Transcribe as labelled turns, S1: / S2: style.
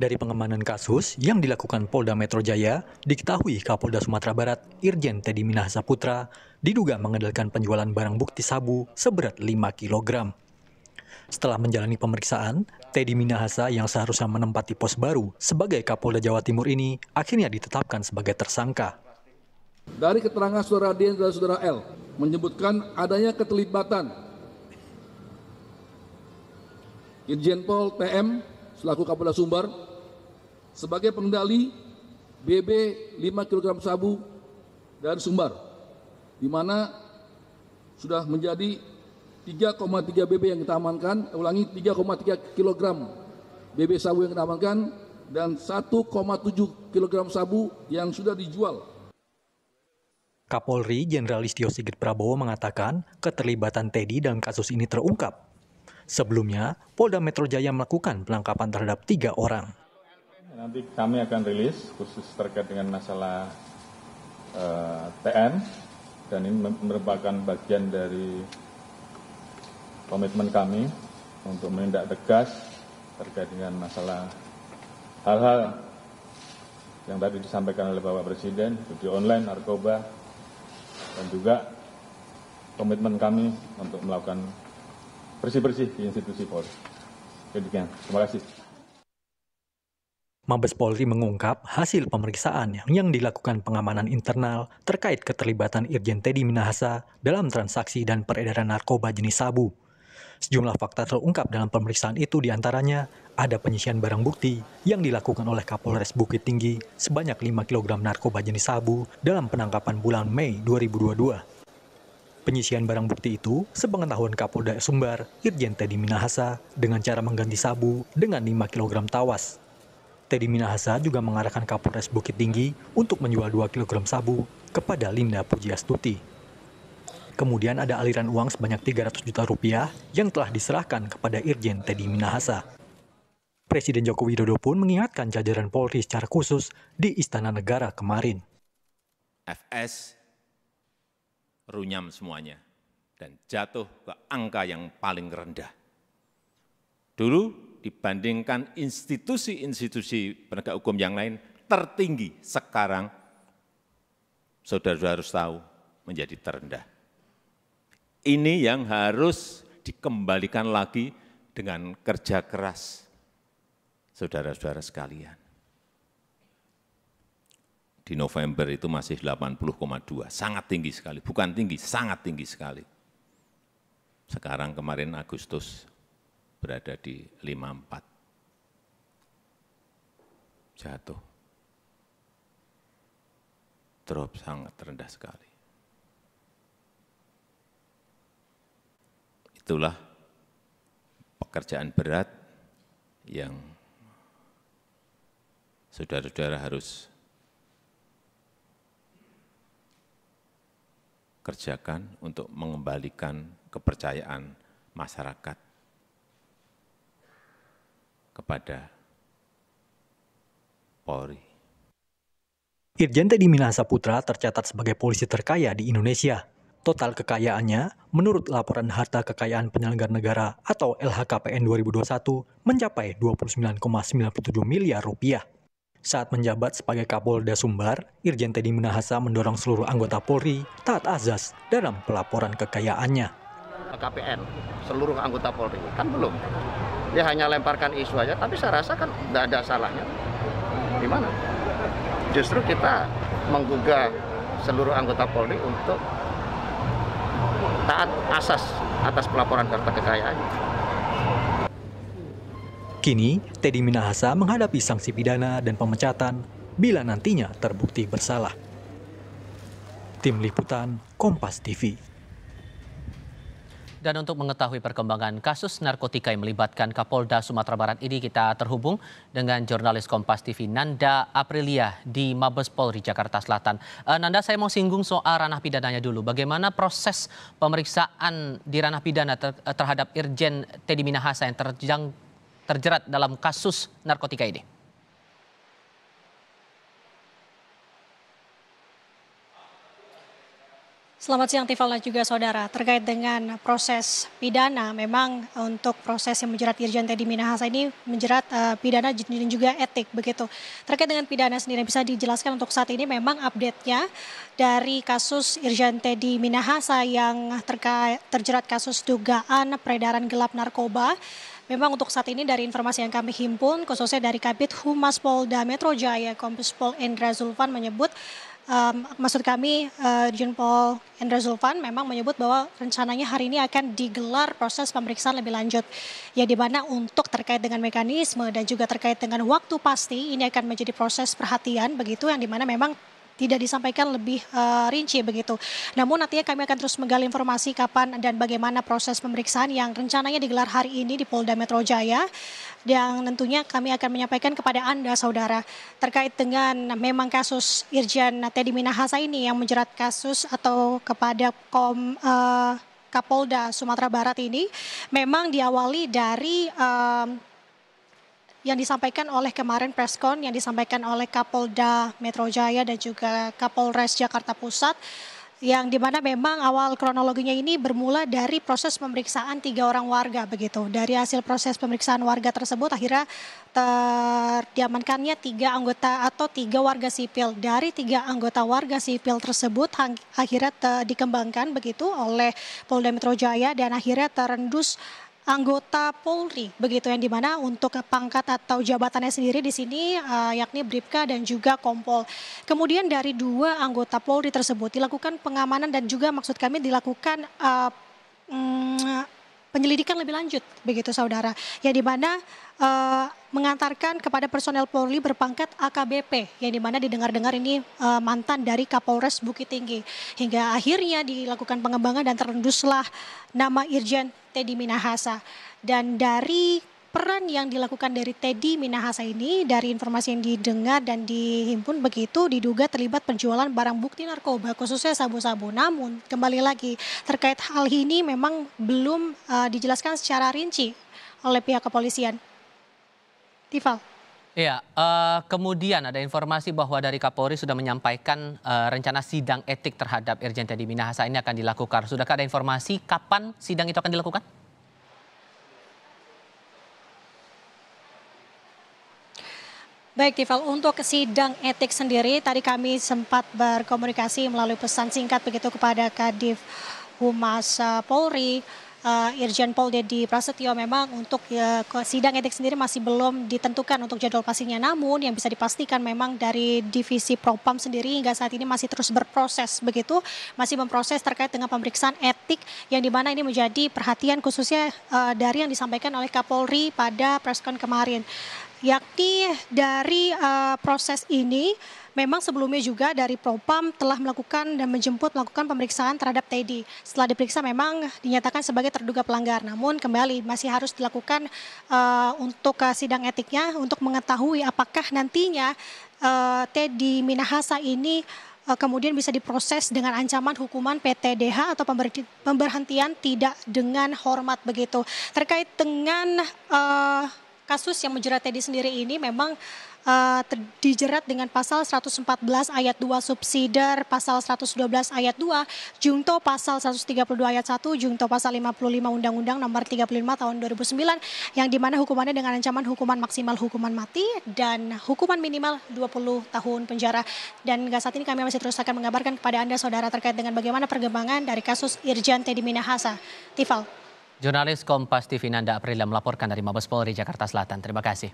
S1: Dari pengamanan kasus yang dilakukan Polda Metro Jaya, diketahui Kapolda Sumatera Barat, Irjen Teddy Minahasa Putra, diduga mengandalkan penjualan barang bukti sabu seberat 5 kg. Setelah menjalani pemeriksaan, Teddy Minahasa yang seharusnya menempati pos baru sebagai Kapolda Jawa Timur ini akhirnya ditetapkan sebagai tersangka.
S2: Dari keterangan saudara D dan saudara L menyebutkan adanya keterlibatan Irjen Pol TM selaku Kapolda Sumbar sebagai pengendali BB 5 kg sabu dari Sumbar, di mana sudah menjadi 3,3 BB yang kita amankan, 3,3 kg BB sabu yang kita amankan, dan 1,7 kg sabu yang sudah dijual.
S1: Kapolri Jenderal Listio Sigit Prabowo mengatakan keterlibatan Teddy dalam kasus ini terungkap. Sebelumnya, Polda Metro Jaya melakukan penangkapan terhadap 3 orang.
S3: Nanti kami akan rilis khusus terkait dengan masalah TN, dan ini merupakan bagian dari komitmen kami untuk menindak tegas terkait dengan masalah hal-hal yang tadi disampaikan oleh Bapak Presiden, judi online, narkoba, dan juga komitmen kami untuk melakukan bersih-bersih di institusi Polri. Demikian, terima kasih.
S1: Mabes Polri mengungkap hasil pemeriksaan yang dilakukan pengamanan internal terkait keterlibatan Irjen Teddy Minahasa dalam transaksi dan peredaran narkoba jenis sabu. Sejumlah fakta terungkap dalam pemeriksaan itu diantaranya ada penyisian barang bukti yang dilakukan oleh Kapolres Bukit Tinggi sebanyak 5 kg narkoba jenis sabu dalam penangkapan bulan Mei 2022. Penyisian barang bukti itu sepengetahuan Kapolda Sumbar, Irjen Teddy Minahasa, dengan cara mengganti sabu dengan 5 kg tawas. Teddy Minahasa juga mengarahkan Kapolres Bukit Tinggi untuk menjual 2 kg sabu kepada Linda Pujiastuti. Kemudian ada aliran uang sebanyak 300 juta rupiah yang telah diserahkan kepada Irjen Teddy Minahasa. Presiden Joko Widodo pun mengingatkan jajaran Polri secara khusus di Istana Negara kemarin.
S4: FS runyam semuanya dan jatuh ke angka yang paling rendah. Dulu dibandingkan institusi-institusi penegak hukum yang lain tertinggi, sekarang saudara-saudara harus tahu menjadi terendah. Ini yang harus dikembalikan lagi dengan kerja keras saudara-saudara sekalian. Di November itu masih 80,2, sangat tinggi sekali, bukan tinggi, sangat tinggi sekali. Sekarang kemarin Agustus berada di 54, jatuh, drop sangat rendah sekali. Itulah pekerjaan berat yang saudara-saudara harus kerjakan untuk mengembalikan kepercayaan masyarakat kepada Polri.
S1: Irjen Teddy Minahasa Putra tercatat sebagai polisi terkaya di Indonesia. Total kekayaannya, menurut laporan harta kekayaan penyelenggara negara atau LHKPN 2021, mencapai 29,97 miliar rupiah. Saat menjabat sebagai Kapolda Sumbar, Irjen Teddy Minahasa mendorong seluruh anggota Polri taat azas dalam pelaporan kekayaannya.
S5: KPN, seluruh anggota Polri, kan belum. Dia hanya lemparkan isu aja, tapi saya rasa kan tidak ada salahnya. Gimana? Justru kita menggugah seluruh anggota Polri untuk taat asas atas pelaporan harta kekayaannya.
S1: Kini, Teddy Minahasa menghadapi sanksi pidana dan pemecatan bila nantinya terbukti bersalah. Tim Liputan, Kompas TV.
S6: Dan untuk mengetahui perkembangan kasus narkotika yang melibatkan Kapolda Sumatera Barat ini, kita terhubung dengan jurnalis Kompas TV Nanda Aprilia di Mabes Polri Jakarta Selatan. Nanda, saya mau singgung soal ranah pidananya dulu. Bagaimana proses pemeriksaan di ranah pidana terhadap Irjen Teddy Minahasa yang terjerat dalam kasus narkotika ini?
S7: Selamat siang Tifal dan juga saudara. Terkait dengan proses pidana, memang untuk proses yang menjerat Irjen Teddy Minahasa ini menjerat pidana dan juga etik begitu. Terkait dengan pidana sendiri bisa dijelaskan untuk saat ini memang update-nya dari kasus Irjen Teddy Minahasa yang terjerat kasus dugaan peredaran gelap narkoba. Memang untuk saat ini dari informasi yang kami himpun, khususnya dari Kabid Humas Polda Metro Jaya, Kombes Pol Endra Zulfan menyebut, maksud kami Irjen Pol Endra Zulfan memang menyebut bahwa rencananya hari ini akan digelar proses pemeriksaan lebih lanjut. Ya di mana untuk terkait dengan mekanisme dan juga terkait dengan waktu pasti ini akan menjadi proses perhatian begitu yang di mana memang tidak disampaikan lebih rinci begitu. Namun nantinya kami akan terus menggali informasi kapan dan bagaimana proses pemeriksaan yang rencananya digelar hari ini di Polda Metro Jaya. Yang tentunya kami akan menyampaikan kepada Anda saudara terkait dengan memang kasus Irjen Teddy Minahasa ini yang menjerat kasus atau kepada Kapolda Sumatera Barat ini memang diawali dari yang disampaikan oleh kemarin preskon yang disampaikan oleh Kapolda Metro Jaya dan juga Kapolres Jakarta Pusat yang dimana memang awal kronologinya ini bermula dari proses pemeriksaan 3 orang warga begitu. Dari hasil proses pemeriksaan warga tersebut akhirnya diamankannya 3 anggota atau 3 warga sipil. Dari 3 anggota warga sipil tersebut akhirnya dikembangkan begitu oleh Polda Metro Jaya dan akhirnya terendus anggota Polri begitu yang dimana untuk pangkat atau jabatannya sendiri di sini yakni Bribka dan juga Kompol. Kemudian dari 2 anggota Polri tersebut dilakukan pengamanan dan juga maksud kami dilakukan penyelidikan lebih lanjut begitu saudara. Yang dimana mengantarkan kepada personel Polri berpangkat AKBP yang dimana didengar-dengar ini mantan dari Kapolres Bukit Tinggi. Hingga akhirnya dilakukan pengembangan dan terenduslah nama Irjen Teddy Minahasa. Dan dari peran yang dilakukan dari Teddy Minahasa ini, dari informasi yang didengar dan dihimpun begitu diduga terlibat penjualan barang bukti narkoba khususnya sabu-sabu. Namun kembali lagi terkait hal ini memang belum dijelaskan secara rinci oleh pihak kepolisian. Tifal.
S6: Ya, kemudian ada informasi bahwa dari Kapolri sudah menyampaikan rencana sidang etik terhadap Irjen Teddy Minahasa ini akan dilakukan. Sudahkah ada informasi kapan sidang itu akan dilakukan?
S7: Baik Tifal, untuk sidang etik sendiri tadi kami sempat berkomunikasi melalui pesan singkat begitu kepada Kadif Humas Polri. Irjen Pol Dedy Prasetyo memang untuk sidang etik sendiri masih belum ditentukan untuk jadwal pastinya. Namun yang bisa dipastikan memang dari divisi Propam sendiri hingga saat ini masih terus berproses begitu, masih memproses terkait dengan pemeriksaan etik yang dimana ini menjadi perhatian khususnya dari yang disampaikan oleh Kapolri pada preskon kemarin. Yakni dari proses ini memang sebelumnya juga dari Propam telah melakukan dan melakukan pemeriksaan terhadap Teddy. Setelah diperiksa memang dinyatakan sebagai terduga pelanggar. Namun kembali masih harus dilakukan untuk sidang etiknya untuk mengetahui apakah nantinya Teddy Minahasa ini kemudian bisa diproses dengan ancaman hukuman PTDH atau pemberhentian tidak dengan hormat begitu. Terkait dengan kasus yang menjerat Teddy sendiri ini memang dijerat dengan pasal 114 ayat 2 subsidiar, pasal 112 ayat 2, Junto pasal 132 ayat 1, Junto pasal 55 Undang-Undang nomor 35 tahun 2009 yang dimana hukumannya dengan ancaman hukuman maksimal hukuman mati dan hukuman minimal 20 tahun penjara. Dan saat ini kami masih terus akan mengabarkan kepada Anda saudara terkait dengan bagaimana perkembangan dari kasus Irjen Teddy Minahasa. Tifal.
S6: Jurnalis Kompas TV Nanda Aprilia melaporkan dari Mabes Polri Jakarta Selatan. Terima kasih.